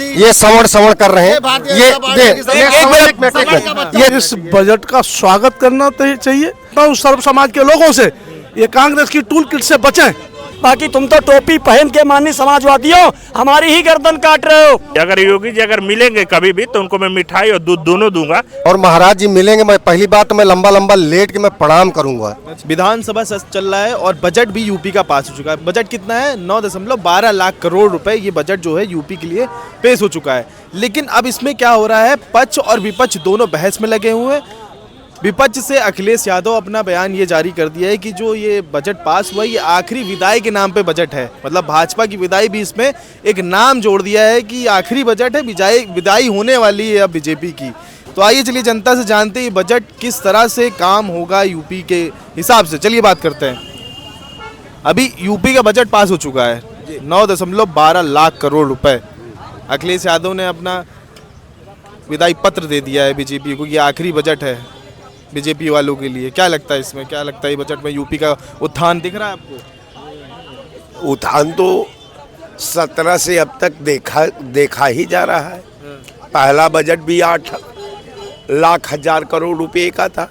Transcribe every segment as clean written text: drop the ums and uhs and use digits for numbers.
ये श्रवण कर रहे हैं। ये इस बजट का स्वागत करना चाहिए तो सर्व समाज के लोगों से ये कांग्रेस की टूल किट से बचें। बाकी तुम तो टोपी पहन के मानी समाजवादियों हमारी ही गर्दन काट रहे हो। अगर योगी जी अगर मिलेंगे कभी भी तो उनको मैं मिठाई और दूध दोनों दूंगा। और महाराज जी मिलेंगे, मैं पहली बात तो मैं लंबा लेट के मैं प्रणाम करूंगा। विधानसभा सत्र चल रहा है और बजट भी यूपी का पास हो चुका है। बजट कितना है? 9.12 लाख करोड़ रुपए ये बजट जो है यूपी के लिए पेश हो चुका है। लेकिन अब इसमें क्या हो रहा है, पक्ष और विपक्ष दोनों बहस में लगे हुए हैं। विपक्ष से अखिलेश यादव अपना बयान ये जारी कर दिया है कि जो ये बजट पास हुआ ये आखिरी विदाई के नाम पे बजट है। मतलब भाजपा की विदाई भी इसमें एक नाम जोड़ दिया है कि आखिरी बजट है, विदाई होने वाली है अब बीजेपी की। तो आइए चलिए जनता से जानते हैं बजट किस तरह से काम होगा यूपी के हिसाब से। चलिए बात करते हैं। अभी यूपी का बजट पास हो चुका है 9.12 लाख करोड़ रुपए। अखिलेश यादव ने अपना विदाई पत्र दे दिया है बीजेपी को, ये आखिरी बजट है बीजेपी वालों के लिए। क्या लगता है इसमें, क्या लगता है बजट में यूपी का उत्थान दिख रहा है आपको? उत्थान तो 17 से अब तक देखा ही जा रहा है। पहला बजट भी 8 लाख हजार करोड़ रुपए का था।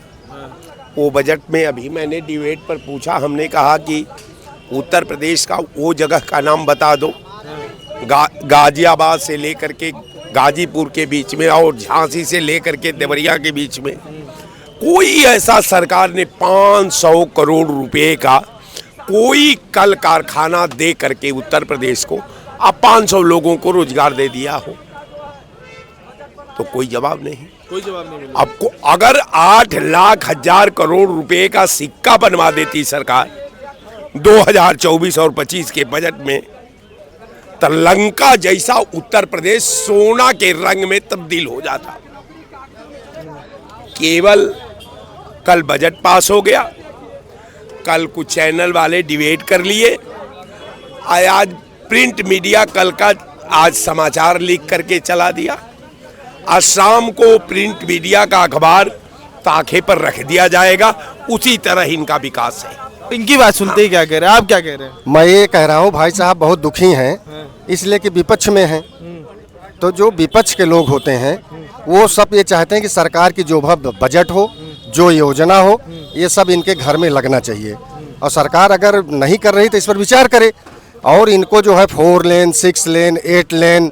वो बजट में अभी मैंने डिबेट पर पूछा, हमने कहा कि उत्तर प्रदेश का वो जगह का नाम बता दो गाजियाबाद से लेकर के गाजीपुर के बीच में और झांसी से लेकर के देवरिया के बीच में कोई ऐसा सरकार ने 500 करोड़ रुपए का कोई कल कारखाना दे करके उत्तर प्रदेश को अब 500 लोगों को रोजगार दे दिया हो? तो कोई जवाब नहीं मिला। आपको अगर 8 लाख हजार करोड़ रुपए का सिक्का बनवा देती सरकार 2024 और 25 के बजट में, तो लंका जैसा उत्तर प्रदेश सोना के रंग में तब्दील हो जाता। केवल कल बजट पास हो गया, कल कुछ चैनल वाले डिबेट कर लिए, आज प्रिंट मीडिया कल का आज समाचार लीक करके चला दिया। आज शाम को प्रिंट मीडिया का अखबार ताखे पर रख दिया जाएगा। उसी तरह इनका विकास है। इनकी बात सुनते ही क्या कह रहे हैं आप? क्या कह रहे हैं? मैं ये कह रहा हूँ भाई साहब बहुत दुखी हैं इसलिए कि विपक्ष में हैं। तो जो विपक्ष के लोग होते हैं वो सब ये चाहते हैं कि सरकार की जो बजट हो, जो योजना हो, ये सब इनके घर में लगना चाहिए। और सरकार अगर नहीं कर रही तो इस पर विचार करे और इनको जो है 4 लेन 6 लेन 8 लेन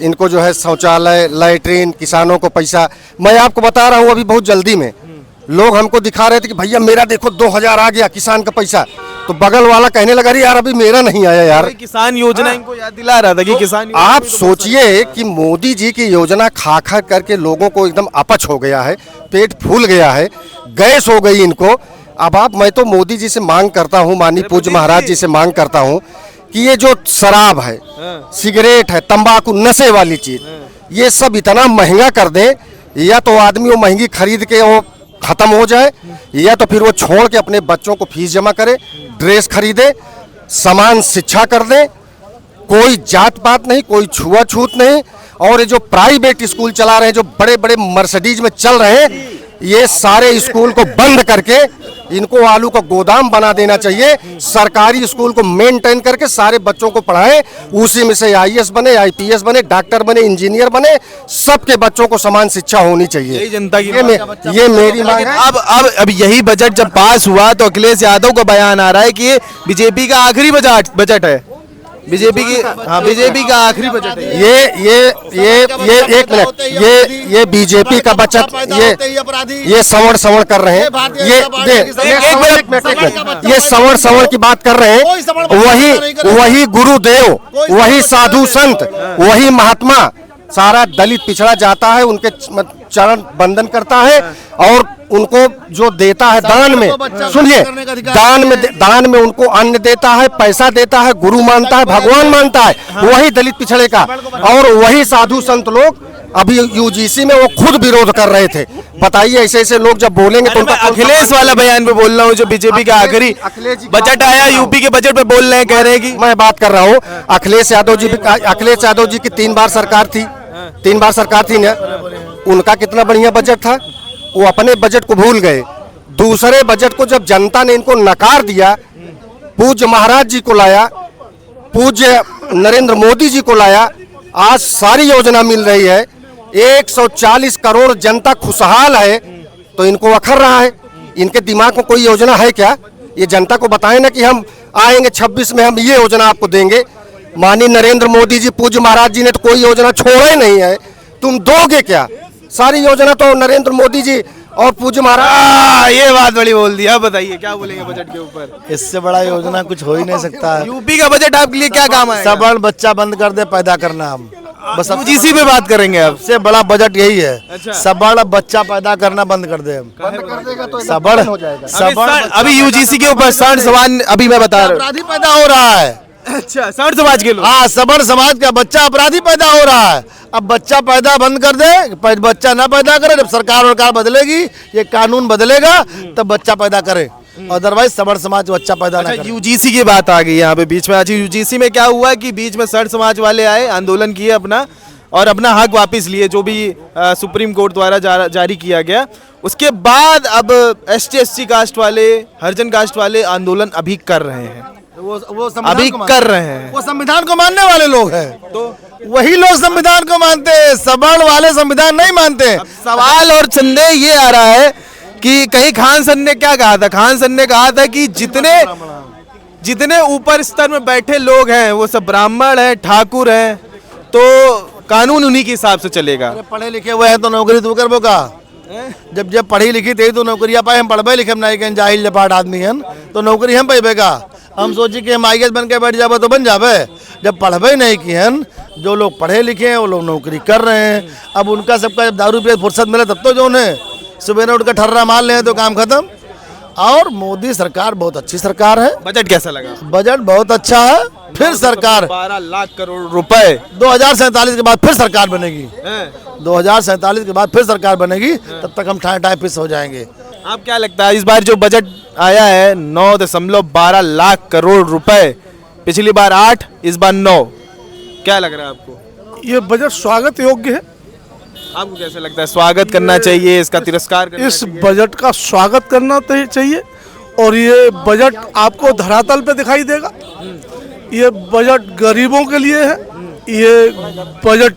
इनको जो है शौचालय लैट्रिन, किसानों को पैसा। मैं आपको बता रहा हूँ अभी बहुत जल्दी में लोग हमको दिखा रहे थे कि भैया मेरा देखो 2000 आ गया किसान का पैसा, तो बगल वाला कहने लगा यार अभी मेरा नहीं आया यार। किसान योजना इनको याद दिला रहा था कि किसान आप सोचिए कि मोदी जी की योजना खा करके लोगों को एकदम अपच हो गया है, पेट फूल गया है, गैस हो गई इनको। अब मैं तो मोदी जी से मांग करता हूँ, माननीय पूज्य महाराज जी से मांग करता हूँ कि ये जो शराब है, सिगरेट है, तंबाकू, नशे वाली चीज, ये सब इतना महंगा कर दें, या तो आदमी वो महंगी खरीद के वो खत्म हो जाए, या तो फिर वो छोड़ के अपने बच्चों को फीस जमा करे, ड्रेस खरीदे, समान शिक्षा कर दे, कोई जात पात नहीं, कोई छुआछूत नहीं। और ये जो प्राइवेट स्कूल चला रहे हैं, जो बड़े बड़े मर्सिडीज में चल रहे हैं, ये सारे स्कूल को बंद करके इनको आलू का गोदाम बना देना चाहिए। सरकारी स्कूल को मेंटेन करके सारे बच्चों को पढ़ाएं, उसी में से IAS बने, IPS बने, डॉक्टर बने, इंजीनियर बने, सबके बच्चों को समान शिक्षा होनी चाहिए। यही जनता की ये मेरी मांग है। अब यही बजट जब पास हुआ तो अखिलेश यादव का बयान आ रहा है कि ये बीजेपी का आखिरी बजट है। बीजेपी का आखिरी बजट है। ये एक मिनट, ये बीजेपी का बजट ये श्रवण कर रहे हैं। ये श्रवण की बात कर रहे हैं। वही गुरुदेव, वही साधु संत, वही महात्मा सारा दलित पिछड़ा जाता है, उनके चरण बंदन करता है और उनको जो देता है दान में, सुनिए, दान में उनको अन्न देता है, पैसा देता है, गुरु मानता है, भगवान मानता है, वही दलित पिछड़े का। और वही साधु संत लोग अभी UGC में वो खुद विरोध कर रहे थे। बताइए ऐसे ऐसे लोग जब बोलेंगे तो उनका अखिलेश वाला बयान पे बोल रहा हूँ, जो बीजेपी का आखिरी बजट आया यूपी के बजट पे बोल रहे हैं, कह रहे हैं कि मैं बात कर रहा हूँ अखिलेश यादव जी की 3 बार सरकार थी, 3 बार सरकार थी ना, उनका कितना बढ़िया बजट था। वो अपने बजट को भूल गए, दूसरे बजट को जब जनता ने इनको नकार दिया, पूज्य महाराज जी को लाया, पूज्य नरेंद्र मोदी जी को लाया, आज सारी योजना मिल रही है, 140 करोड़ जनता खुशहाल है, तो इनको अखर रहा है। इनके दिमाग में कोई योजना है क्या? ये जनता को बताएं ना कि हम आएंगे 26 में, हम ये योजना आपको देंगे। माननीय नरेंद्र मोदी जी, पूज्य महाराज जी ने तो कोई योजना छोड़ा ही नहीं है, तुम दोगे क्या? सारी योजना तो नरेंद्र मोदी जी और पूज्य महाराज। ये बात बड़ी बोल दी। अब बताइए क्या बोलेंगे बजट के ऊपर? इससे बड़ा योजना कुछ हो ही नहीं सकता है। यूपी का बजट आपके लिए क्या काम है? सबल बच्चा बंद कर दे पैदा करना। हम बस यूजीसी पे बात करेंगे अब। सबसे बड़ा बजट यही है। अच्छा। सबल बच्चा पैदा करना बंद कर दे। हम सबल सबल अभी यूजीसी के ऊपर 60 सवाल अभी मैं बता रहा हूँ। अपराधी पैदा हो रहा है। अच्छा, 60 समाज के लोग। हाँ, सबल समाज का बच्चा अपराधी पैदा हो रहा है। अब बच्चा पैदा बंद कर दे, बच्चा ना पैदा करे। जब सरकार बदलेगी, ये कानून बदलेगा, तब बच्चा पैदा करे। अदरवाइज सबल समाज बच्चा पैदा ना करे। यूजीसी की बात आ गई यहाँ पे बीच में। आज यूजीसी में क्या हुआ कि बीच में 60 समाज वाले आए, आंदोलन किए अपना, और अपना हक वापस लिए जो भी सुप्रीम कोर्ट द्वारा जारी किया गया। उसके बाद अब ST/SC कास्ट वाले, हरिजन कास्ट वाले आंदोलन अभी कर रहे हैं। वो अभी कर रहे हैं। वो संविधान को मानने वाले लोग हैं, तो वही लोग संविधान को मानते हैं। सबल वाले संविधान नहीं मानते। सवाल और संदेह ये आ रहा है कि कहीं खान सर ने क्या कहा था? खान सर ने कहा था कि जितने ऊपर स्तर में बैठे लोग हैं वो सब ब्राह्मण हैं, ठाकुर हैं, तो कानून उन्हीं के हिसाब से चलेगा। पढ़े लिखे हुए हैं तो नौकरी तू करबो का? जब पढ़ी लिखी थे तो नौकरियां पाए। हम पढ़बे लिखे नहीं कहीं जाहिल जपाट आदमी हैं तो नौकरी हम पाइबे का? हम सोची कि हम IAS बन के बैठ जाबे तो बन जाबे। जब पढ़बे नहीं किए हैं, जो लोग पढ़े लिखे हैं वो लोग नौकरी कर रहे हैं। अब उनका सबका जब दारू पे फुर्सत मिले तब तो जो उन्हें सुबह उठ कर ठर्रा मार ले तो काम खत्म। और मोदी सरकार बहुत अच्छी सरकार है। बजट कैसा लगा? बजट बहुत अच्छा है। फिर सरकार 12 लाख करोड़ रुपए 2047 के बाद फिर सरकार बनेगी। 2047 के बाद फिर सरकार बनेगी, तब तक हम ठाए फिस हो जाएंगे। आप क्या लगता है इस बार जो बजट आया है 9.12 लाख करोड़ रुपए, पिछली बार 8, इस बार 9, क्या लग रहा है आपको? ये बजट स्वागत योग्य है। आपको कैसा लगता है? स्वागत करना चाहिए, इसका तिरस्कार करना इस चाहिए? बजट का स्वागत करना चाहिए, और ये बजट आपको धरातल पे दिखाई देगा। ये बजट गरीबों के लिए है, ये बजट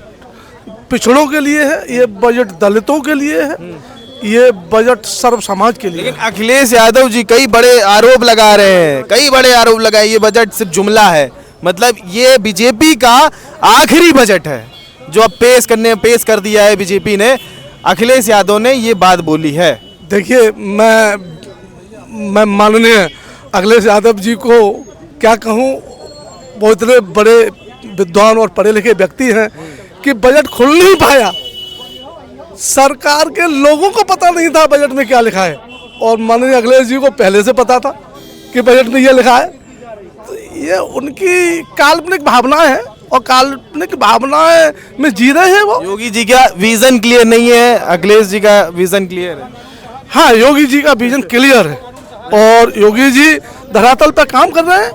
पिछड़ों के लिए है, ये बजट दलितों के लिए है, ये बजट सर्व समाज के लिए। लेकिन अखिलेश यादव जी कई बड़े आरोप लगा रहे हैं, कई बड़े आरोप लगाए ये बजट सिर्फ जुमला है। मतलब ये बीजेपी का आखिरी बजट है जो अब पेश कर दिया है बीजेपी ने। अखिलेश यादव ने ये बात बोली है। देखिए, मैं माननीय अखिलेश यादव जी को क्या कहूँ, वो इतने बड़े विद्वान और पढ़े लिखे व्यक्ति हैं कि बजट खुल नहीं पाया। सरकार के लोगों को पता नहीं था बजट में क्या लिखा है, और माननीय अखिलेश जी को पहले से पता था कि बजट में ये लिखा है। तो ये उनकी काल्पनिक भावनाएं हैं, और काल्पनिक भावनाएं में जी रहे हैं वो। योगी जी का विजन क्लियर नहीं है, अखिलेश जी का विजन क्लियर है। हाँ, योगी जी का विजन क्लियर है, और योगी जी धरातल पर काम कर रहे हैं।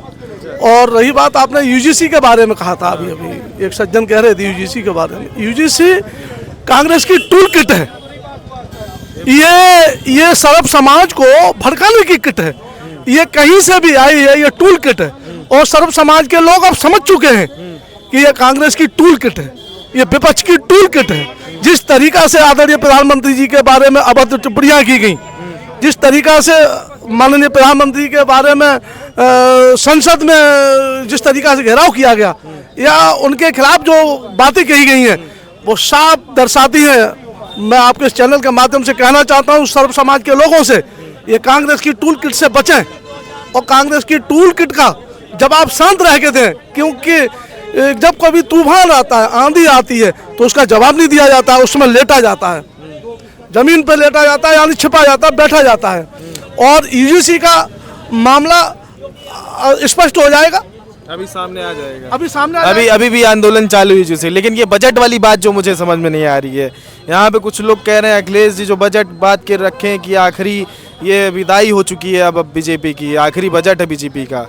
और रही बात, आपने यूजीसी के बारे में कहा था, अभी एक सज्जन कह रहे थे यूजीसी के बारे में। यूजीसी कांग्रेस की टूल किट है। ये सर्व समाज को भड़काने की किट है। ये कहीं से भी आई है, ये टूल किट है, और सर्व समाज के लोग अब समझ चुके हैं कि ये कांग्रेस की टूल किट है, ये विपक्ष की टूल किट है। जिस तरीका से आदरणीय प्रधानमंत्री जी के बारे में अभद्र टिप्पणियां की गई, जिस तरीका से माननीय प्रधानमंत्री के बारे में संसद में जिस तरीका से घेराव किया गया, या उनके खिलाफ जो बातें कही गई हैं, वो साफ दर्शाती है। मैं आपके इस चैनल के माध्यम से कहना चाहता हूँ सर्व समाज के लोगों से, ये कांग्रेस की टूल किट से बचें। और कांग्रेस की टूल किट का जब आप शांत रह के दें, क्योंकि जब कभी तूफान आता है, आंधी आती है, तो उसका जवाब नहीं दिया जाता है, उसमें लेटा जाता है, जमीन पर लेटा जाता है, यानी छिपा जाता है, बैठा जाता है। और यूजीसी का मामला स्पष्ट हो जाएगा, अभी सामने आ जाएगा। अभी भी आंदोलन चालू है जैसे। लेकिन ये बजट वाली बात जो मुझे समझ में नहीं आ रही है, यहाँ पे कुछ लोग कह रहे हैं अखिलेश जी जो बजट बात के रखें कि आखिरी ये विदाई हो चुकी है अब बीजेपी की, आखिरी बजट है बीजेपी का।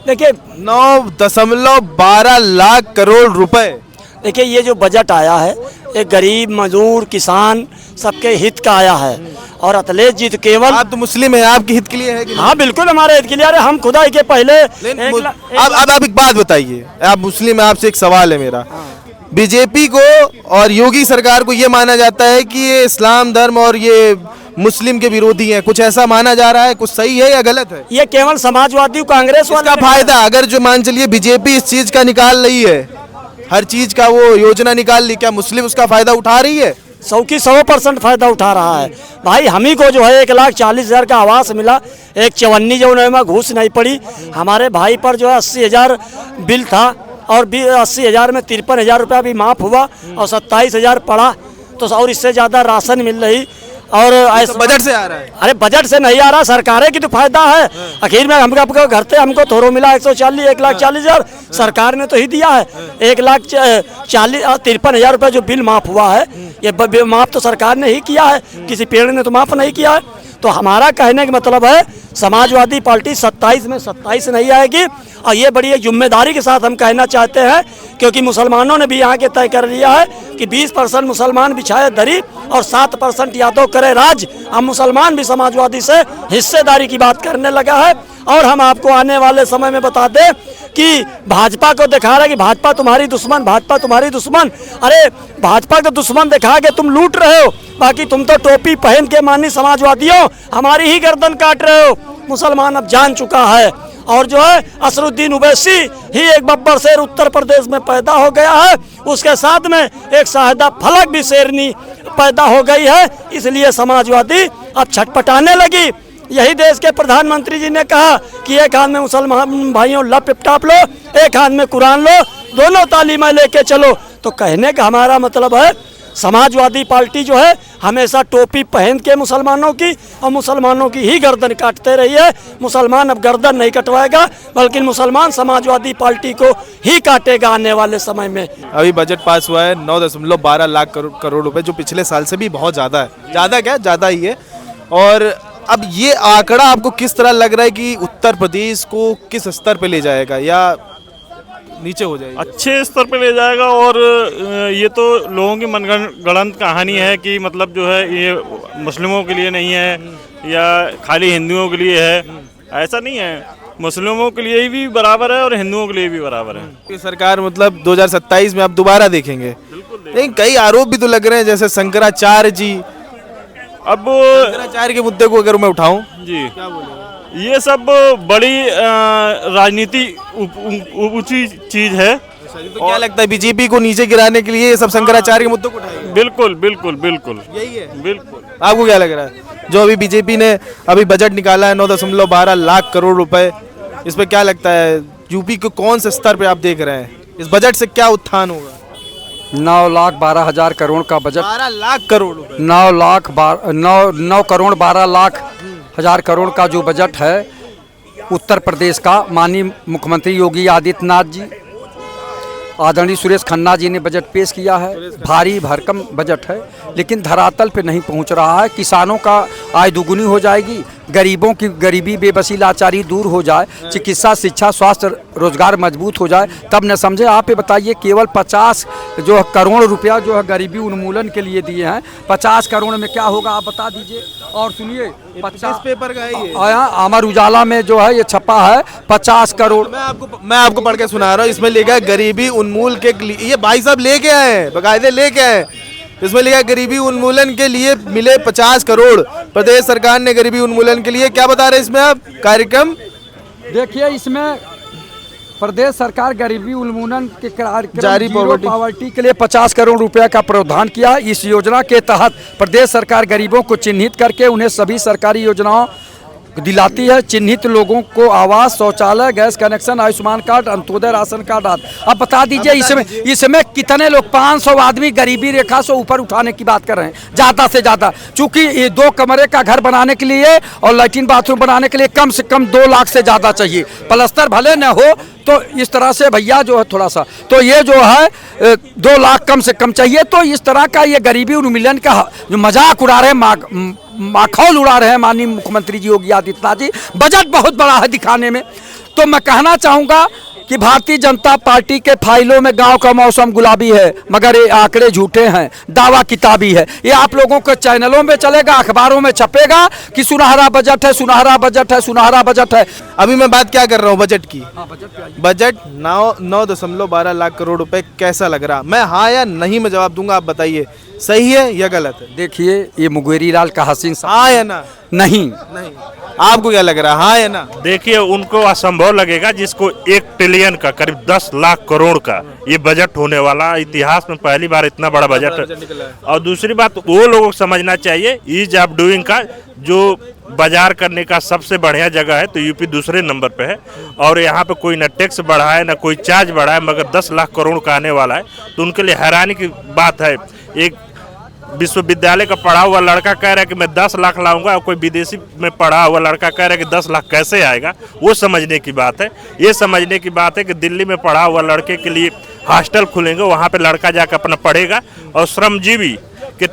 देखिए 9.12 लाख करोड़ रुपए। देखिए, ये जो बजट आया है, एक गरीब, मजदूर, किसान सबके हित का आया है। और अखिलेश जी तो केवल, आप तो मुस्लिम हैं, आपके हित के लिए है कि हाँ बिल्कुल हमारे हित के लिए। अरे हम खुदा के पहले अब एक बात बताइए, आप मुस्लिम हैं, आपसे एक सवाल है मेरा। बीजेपी को और योगी सरकार को ये माना जाता है कि ये इस्लाम धर्म और ये मुस्लिम के विरोधी हैं, कुछ ऐसा माना जा रहा है, कुछ सही है या गलत है? ये केवल समाजवादी कांग्रेस इसका वाला फायदा अगर जो मान चलिए बीजेपी इस चीज का निकाल रही है, हर चीज का वो योजना निकाल ली, क्या मुस्लिम उसका फायदा उठा रही है? 100% फायदा उठा रहा है भाई। हम ही को जो है 1,40,000 का आवास मिला, एक 54 जो में घूस नहीं पड़ी। हमारे भाई पर जो है 80,000 बिल था और 80,000 में 53,000 रुपया भी माफ हुआ और 27,000 पड़ा, तो और इससे ज़्यादा राशन मिल रही। और ऐसा बजट से आ रहा है? अरे बजट से नहीं आ रहा, सरकारें की तो फायदा है। आखिर में हमको घर से हमको थोड़ा मिला 1,40,000 सरकार ने तो ही दिया है। 1,53,000 रुपये जो बिल माफ हुआ है, ये माफ तो सरकार ने ही किया है, किसी पेड़ ने तो माफ नहीं किया है। तो हमारा कहने का मतलब है समाजवादी पार्टी 27 में 27 नहीं आएगी। और ये बड़ी एक जिम्मेदारी के साथ हम कहना चाहते हैं, क्योंकि मुसलमानों ने भी यहाँ के तय कर लिया है कि 20% मुसलमान बिछाए दरी और 7% यादव करे राज। हम मुसलमान भी समाजवादी से हिस्सेदारी की बात करने लगा है। और हम आपको आने वाले समय में बता दें कि भाजपा को दिखा रहा है कि भाजपा तुम्हारी दुश्मन, भाजपा तुम्हारी दुश्मन। अरे भाजपा का दुश्मन दिखा के तुम लूट रहे हो, बाकी तुम तो टोपी पहन के मानी समाजवादियों हमारी ही गर्दन काट रहे हो। मुसलमान अब जान चुका है। और जो है असरुद्दीन ओवैसी ही एक बब्बर शेर उत्तर प्रदेश में पैदा हो गया है, उसके साथ में एक शाहिदा फलक भी शेरनी पैदा हो गई है। इसलिए समाजवादी अब छटपटाने लगी। यही देश के प्रधानमंत्री जी ने कहा कि एक हाथ में मुसलमान भाइयों लैपटॉप लो, एक हाथ में कुरान लो, दोनों तालीमें लेके चलो। तो कहने का हमारा मतलब है समाजवादी पार्टी जो है हमेशा टोपी पहन के मुसलमानों की और मुसलमानों की ही गर्दन काटते रही है। मुसलमान अब गर्दन नहीं कटवाएगा, बल्कि मुसलमान समाजवादी पार्टी को ही काटेगा आने वाले समय में। अभी बजट पास हुआ है 9.12 लाख करोड़ रुपए, जो पिछले साल से भी बहुत ज़्यादा है। ज़्यादा क्या, ज़्यादा ही है। और अब ये आंकड़ा आपको किस तरह लग रहा है कि उत्तर प्रदेश को किस स्तर पे ले जाएगा या नीचे हो जाएगा? अच्छे स्तर पे ले जाएगा। और ये तो लोगों की मनगढ़ंत कहानी है कि मतलब जो है ये मुस्लिमों के लिए नहीं है या खाली हिंदुओं के लिए है, ऐसा नहीं है। मुस्लिमों के लिए भी बराबर है और हिंदुओं के लिए भी बराबर है। ये सरकार मतलब 2027 में आप दोबारा देखेंगे? लेकिन कई आरोप भी तो लग रहे हैं, जैसे शंकराचार्य जी। अब शंकराचार्य के मुद्दे को अगर मैं उठाऊं जी, ये सब बड़ी राजनीति ऊंची चीज है। तो क्या लगता है बीजेपी को नीचे गिराने के लिए ये सब शंकराचार्य के मुद्दे को उठाएंगे? बिल्कुल बिल्कुल बिल्कुल यही है। बिल्कुल। आपको क्या लग रहा है जो अभी बीजेपी ने अभी बजट निकाला है 9.12 लाख करोड़ रुपए, इस पे क्या लगता है यूपी को कौन से स्तर पे आप देख रहे हैं? इस बजट से क्या उत्थान होगा? 9,12,000 करोड़ का बजट, 12 लाख करोड़ रुपए, 9 करोड़ 12 लाख हजार करोड़ का जो बजट है उत्तर प्रदेश का, माननीय मुख्यमंत्री योगी आदित्यनाथ जी, आदरणीय सुरेश खन्ना जी ने बजट पेश किया है। भारी भरकम बजट है, लेकिन धरातल पे नहीं पहुंच रहा है। किसानों का आय दुगुनी हो जाएगी, गरीबों की गरीबी बेबसी लाचारी दूर हो जाए, चिकित्सा शिक्षा स्वास्थ्य रोजगार मजबूत हो जाए, तब न समझे। आप ये बताइए, केवल 50 जो करोड़ रुपया जो है गरीबी उन्मूलन के लिए दिए हैं, 50 करोड़ में क्या होगा आप बता दीजिए। और सुनिए, 50 पेपर का है ये। अमर उजाला में जो है ये छपा है 50 करोड़। मैं आपको पढ़ के सुना रहा हूँ। इसमें लिखा है गरीबी उन्मूलन के लिए, ये भाई साहब लेके आए हैं, बकायदे लेके आए हैं। इसमें लिखा है गरीबी उन्मूलन के लिए मिले 50 करोड़। प्रदेश सरकार ने गरीबी उन्मूलन के लिए क्या बता रहे हैं इसमें आप कार्यक्रम? देखिए, इसमें प्रदेश सरकार गरीबी उन्मूलन के कार्यक्रम जारी पॉवर्टी के लिए 50 करोड़ रुपया का प्रावधान किया। इस योजना के तहत प्रदेश सरकार गरीबों को चिन्हित करके उन्हें सभी सरकारी योजनाओं दिलाती है। चिन्हित लोगों को आवास, शौचालय, gas connection, Ayushman card, Antyodaya ration card आदि। अब बता दीजिए इसमें कितने लोग, 500 आदमी गरीबी रेखा से ऊपर उठाने की बात कर रहे हैं ज़्यादा से ज़्यादा। चूंकि ये 2 कमरे का घर बनाने के लिए और लैट्रिन बाथरूम बनाने के लिए कम से कम 2 लाख से ज़्यादा चाहिए। प्लस्तर भले न हो, तो इस तरह से भैया जो है थोड़ा सा, तो ये जो है 2 लाख कम से कम चाहिए। तो इस तरह का ये गरीबी उन्मूलन का जो मजाक उड़ा रहे हैं, माखौल उड़ा रहे हैं माननीय मुख्यमंत्री जी योगी आदित्यनाथ जी। बजट बहुत बड़ा है दिखाने में। तो मैं कहना चाहूँगा कि भारतीय जनता पार्टी के फाइलों में गांव का मौसम गुलाबी है, मगर ये आंकड़े झूठे हैं, दावा किताबी है। ये आप लोगों के चैनलों में चलेगा, अखबारों में छपेगा कि सुनहरा बजट है, सुनहरा बजट है, सुनहरा बजट है। अभी मैं बात क्या कर रहा हूँ बजट की। बजट 9.12 लाख करोड़ रुपए कैसा लग रहा? मैं हाँ या नहीं में जवाब दूंगा, आप बताइए सही है या गलत है। देखिए ये मुंगेरी लाल का हसीन हाँ या ना? नहीं, आपको क्या लग रहा है, हाँ या ना? देखिए उनको असंभव लगेगा जिसको 1 ट्रिलियन का, करीब 10 लाख करोड़ का ये बजट होने वाला, इतिहास में पहली बार इतना बड़ा बजट। और दूसरी बात वो लोगों को समझना चाहिए, ईज ऑफ डूइंग का जो बाजार करने का सबसे बढ़िया जगह है तो यूपी दूसरे नंबर पे है। और यहाँ पे कोई ना टैक्स बढ़ा है ना कोई चार्ज बढ़ा है, मगर 10 लाख करोड़ का आने वाला है, तो उनके लिए हैरानी की बात है। एक विश्वविद्यालय का पढ़ा हुआ लड़का कह रहा है कि मैं 10 लाख लाऊंगा, और कोई विदेशी में पढ़ा हुआ लड़का कह रहा है कि 10 लाख कैसे आएगा। वो समझने की बात है। ये समझने की बात है कि दिल्ली में पढ़ा हुआ लड़के के लिए हॉस्टल खुलेंगे, वहाँ पे लड़का जाकर अपना पढ़ेगा, और श्रमजीवी के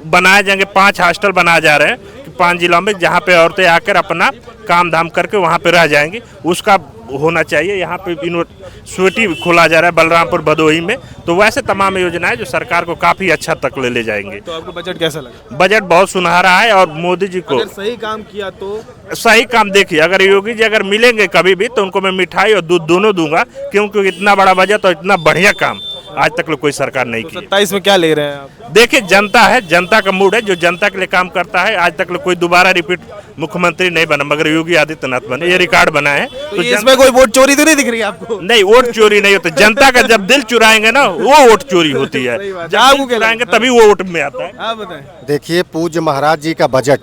बनाए जाएंगे 5 हॉस्टल बनाए जा रहे हैं कि 5 जिलों में, जहाँ पे औरतें आकर अपना काम धाम करके वहाँ पे रह जाएंगी। उसका होना चाहिए। यहाँ पे यूनिवर्सिटी खोला जा रहा है बलरामपुर भदोही में। तो वैसे तमाम योजनाएं जो सरकार को काफी अच्छा तक ले जाएंगे। तो आपको बजट कैसा लगा? बजट बहुत सुनहरा है, और मोदी जी को अगर सही काम किया तो सही काम देखिए, अगर योगी जी अगर मिलेंगे कभी भी तो उनको मैं मिठाई और दूध दोनों दूंगा, क्योंकि इतना बड़ा बजट और इतना बढ़िया काम आज तक कोई सरकार नहीं की। 27 में क्या ले रहे हैं आप? देखिए जनता है, जनता का मूड है, जो जनता के लिए काम करता है। आज तक कोई दोबारा रिपीट मुख्यमंत्री नहीं बना, मगर योगी आदित्यनाथ बने, ये रिकॉर्ड बना है। तो इसमें कोई वोट चोरी तो नहीं दिख रही आपको? नहीं, वोट चोरी नहीं होती। जनता का जब दिल चुराएंगे ना, वो वोट चोरी होती है। जब दिल चुराएंगे तभी वो वोट में आता है। आप बताएं। देखिए पूज्य महाराज जी का बजट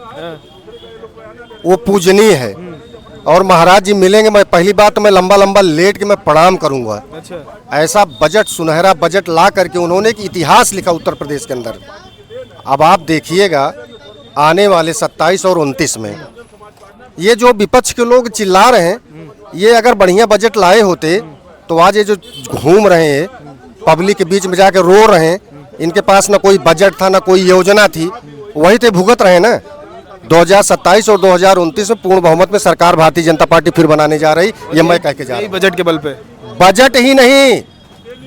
वो पूजनीय है, और महाराज जी मिलेंगे, मैं पहली बात तो मैं लंबा लंबा लेट के मैं प्रणाम करूंगा। अच्छा। ऐसा बजट, सुनहरा बजट ला करके उन्होंने एक इतिहास लिखा उत्तर प्रदेश के अंदर। अब आप देखिएगा आने वाले 27 और 29 में ये जो विपक्ष के लोग चिल्ला रहे हैं, ये अगर बढ़िया बजट लाए होते तो आज ये जो घूम रहे हैं पब्लिक के बीच में जाके रो रहे हैं, इनके पास ना कोई बजट था ना कोई योजना थी, वही तो भुगत रहे हैं ना। 2027 और 2029 में पूर्ण बहुमत में सरकार भारतीय जनता पार्टी फिर बनाने जा रही, ये मैं कह के जा रहा हूं। बजट के बल पे बजट ही नहीं,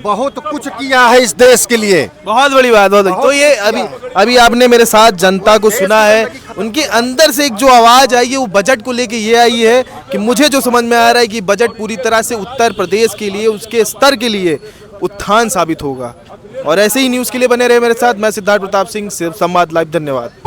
बहुत कुछ किया है इस देश के लिए। बहुत बड़ी बात। तो ये अभी आपने मेरे साथ जनता को सुना है, उनके अंदर से एक जो आवाज आई है वो बजट को लेके ये आई है कि मुझे जो समझ में आ रहा है कि बजट पूरी तरह से उत्तर प्रदेश के लिए, उसके स्तर के लिए उत्थान साबित होगा। और ऐसे ही न्यूज़ के लिए बने रहे मेरे साथ। मैं सिद्धार्थ प्रताप सिंह, संवाद लाइव। धन्यवाद।